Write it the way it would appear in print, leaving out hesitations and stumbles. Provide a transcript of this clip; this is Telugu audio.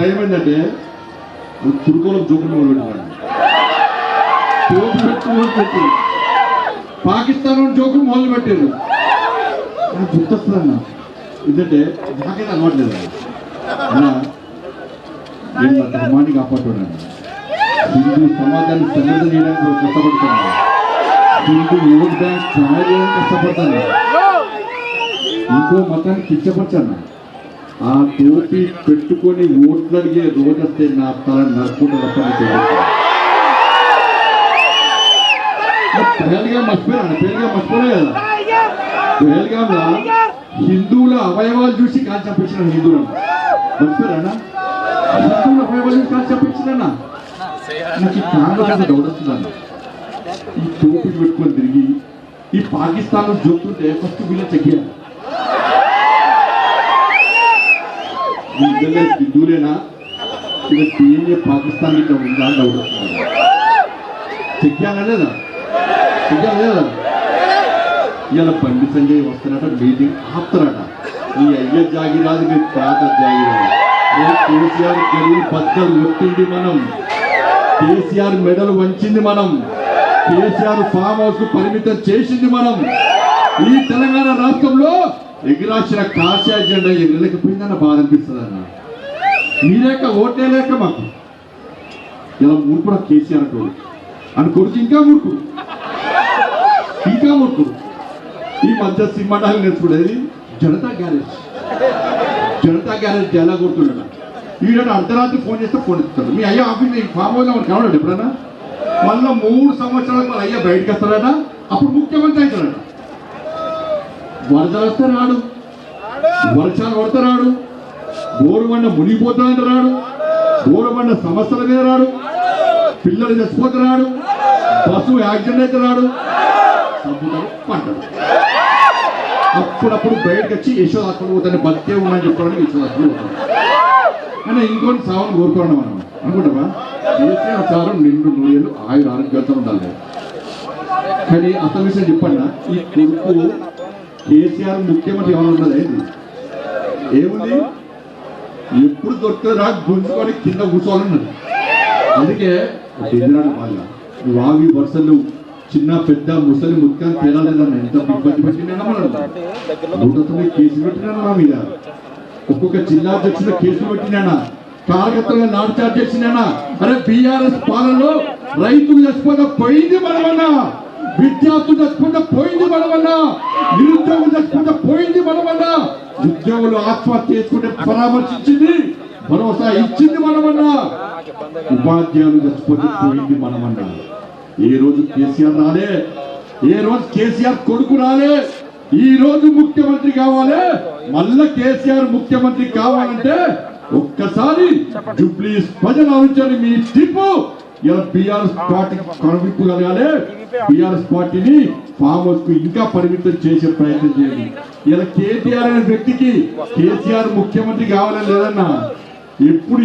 ఏమైందంటే చురుకోలో జోకులు మొదలుపెట్టారు, పాకిస్తాన్ జోకులు మొదలు పెట్టారు. గుర్తొస్తుందన్న ఎందుకంటే నాకైతే అలవాట్లేదు అన్న. నేను నా ధర్మాన్ని కాపాడుతున్నాను, హిందూ సమాజాన్ని సమర్థన చేయడానికి కష్టపడుతున్నాను, హిందూ ఓట్ బ్యాంక్ సహాయం చేయడానికి కష్టపడతాను, ఇంకో మతాన్ని కిచ్చపరచాను. ఆ టోపీ పెట్టుకొని ఓట్లు అడిగే రోజు వస్తే నా తల నరుకుంటూ పేరుగా మర్చిపోయాను. పేరుగా మర్చిపోలే కదా, పేరుగా హిందువుల అవయవాలు చూసి కాల్ చంపించిన హిందువులను మర్చిపోయారా? హిందువుల అవయవాలు చూసి కాల్ చంపించినా నాకు ఈ కాంగ్రెస్ డౌట్ వస్తుందన్న. ఈ టోపీ పెట్టుకొని తిరిగి ఈ పాకిస్తాన్ లో జోక్తుంటే ఫస్ట్ వీళ్ళ చెక్ చేయాలి. హిందువులేనా ఇక పిఎన్ఏ పాకిస్తాన్ ఇక్కడ ఉందా అని డౌట్ వస్తుంది. చెక్ చేయాలా లేదా? చెక్ చేయాలి లేదా? ఇవాళ బండి సంజయ్ వస్తారట, మీటింగ్ ఆపుతారట. నీ అయ్య జాగిరాదు, మీ తాత జాగిరాదు. కేసీఆర్ గెలువు బద్దలు కొట్టింది మనం, కేసీఆర్ మెడలు వంచింది మనం, కేసీఆర్ ఫామ్ హౌస్ కు పరిమితం చేసింది మనం. ఈ తెలంగాణ రాష్ట్రంలో ఎగిరాసిన కాషాయ జెండా ఎగరలేకపోయిందన్న బాధ అనిపిస్తుంది అన్న. మీరేక ఓటే లేక మాకు ఇలా మూర్ఖుడు కేసీఆర్ అంటాడు అని కొడుకు ఇంకా మూర్ఖుడు, ఇంకా మూర్ఖుడు. ఈ మధ్య సింహడాలు నేర్చుకునేది జనతా గ్యారేజ్, జనతా గ్యారేజ్ ఎలా కొడుతున్నాడు. వీడు అర్ధరాత్రి ఫోన్ చేస్తే ఫోన్ ఎత్తుతాడు. మీ అయ్యా ఆఫీస్ ఫామ్ హౌస్ మనకు కావాలండి ఎప్పుడైనా. మళ్ళీ 3 సంవత్సరాలకు మన అయ్యా బయటకు వస్తాడట, అప్పుడు ముఖ్యమంత్రి అవుతాడట. వరదలు వస్తే రాడు, వర్షాలు పడితే రాడు, బోరుబండ మునిగిపోతాడంటే రాడు, బోరుబండ సమస్యల మీద రాడు, పిల్లలు చచ్చిపోతే రాడు, బస్సు యాక్సిడెంట్ అయితే రాడు, సబ్బుతాడు పంటడు. అప్పుడప్పుడు బయటకు వచ్చి యశోదాత్మలు పోతాను బతికే ఉన్నాయని చెప్పడానికి యశోదాత్మలు పోతాడు. అయినా ఇంకోటి సావని కోరుకోవడం మనం అనుకుంటావా? కేసీఆర్ సారం నిండు 100 ఏళ్ళు ఆయుర ఆరోగ్యాలతో ఉండాలి. కానీ అసలు విషయం చెప్పండి, ఈ కొడుకు కేసీఆర్ ముఖ్యమంత్రి ఎవరు ఉన్నది ఏముంది? ఎప్పుడు దొరుకుతుందా గుంజుకొని కింద కూర్చోవాలన్నది. అందుకే వాళ్ళ వావి వరుసలు చిన్న పెద్ద ముసలి ముఖ్యాన్ని తేలాలేదన్న. ఎంత ఇబ్బంది పెట్టినా మనం 109 కేసులు పెట్టినా మా మీద, ఒక్కొక్క జిల్లా అధ్యక్షుడు కేసులు పెట్టినా, కార్యకర్తలుగా నాటు చార్జ్ చేసినా. అరే బీఆర్ఎస్ పాలనలో రైతులు చచ్చిపోతే పోయింది మనమన్నా, విద్యార్థులు చచ్చిపోతే పోయింది మనమన్నా, నిరుద్యోగులు చచ్చిపోతే పోయింది మనమన్నా, ఉద్యోగులు ఆత్మహత్య చేసుకుంటే పరామర్శించింది, భరోసా ఇచ్చింది మనమన్నా, ఉపాధ్యాయులు చచ్చిపోతే పోయింది మనమన్నా. ఏ రోజు కేసీఆర్ రాలే, ఏ రోజు కేసీఆర్ కొడుకు రాలే. ఈ రోజు ముఖ్యమంత్రి కావాలి, మళ్ళా కేసీఆర్ ముఖ్యమంత్రి కావాలంటే ఒక్కసారి జూబ్లీస్ ప్రజలు ఆలోచించాలి. మీ టిప్పు ఇలా బీఆర్ఎస్ పార్టీ కనువిప్పు కలగాలి, బీఆర్ఎస్ పార్టీని ఫామ్ హౌస్ కు ఇంకా పరిమితం చేసే ప్రయత్నం చేయండి. ఇలా కేటీఆర్ అనే వ్యక్తికి కేసీఆర్ ముఖ్యమంత్రి కావాలని లేదన్నా. ఎప్పుడు